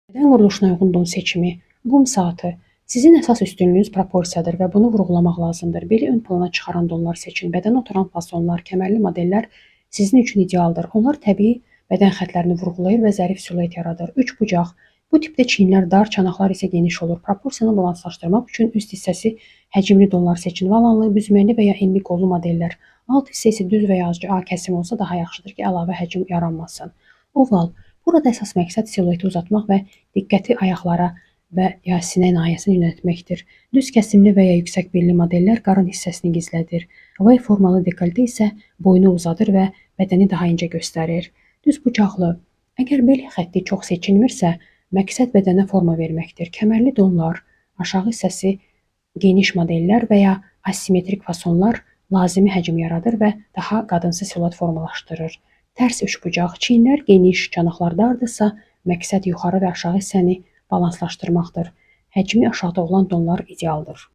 Bədən quruluşuna uyğun don seçimi, qum saatı. Sizin əsas üstünlüyünüz proporsiyadır və bunu vurğulamaq lazımdır. Beli ön plana çıxaran donlar seçin. Bədənə oturan fasonlar, kəmərli modellər sizin üçün idealdır. Onlar təbii bədən xətlərini vurğulayır və zərif siluet yaradır. Üçbucaq. Bu tipdə çiyinlər dar, çanaqlar isə geniş olur. Proporsiyanı balanslaşdırmaq üçün üst hissəsi həcmli donlar seçin. Valanlı, büzməkli və ya enli qollu modellər. Alt hissə isə düz və ya azca A kəsimi olsa daha yaxşıdır ki, əlavə həcm yaranmasın. Oval. Burada əsas məqsəd silueti uzatmaq və diqqəti ayaqlara və ya sinə nahiyəsinə yönəltməkdir. Düz kəsimli və ya yüksək belli modellər qarın hissəsini gizlədir. V formalı dekolte isə boynu uzadır və bədəni daha incə göstərir. Düz bucaqlı. Əgər bel xətti çox seçilmirsə, məqsəd bədənə forma verməkdir. Kəmərli donlar, aşağı hissəsi geniş modellər və ya asimetrik fasonlar lazımi həcm yaradır və daha qadınsı siluet formalaşdırır. Tərs üçbucaq, çiyinlər geniş, çanaqlar dardırsa, məqsəd yuxarı və aşağı hissəni balanslaşdırmaqdır. Həcmi aşağıda olan donlar idealdır.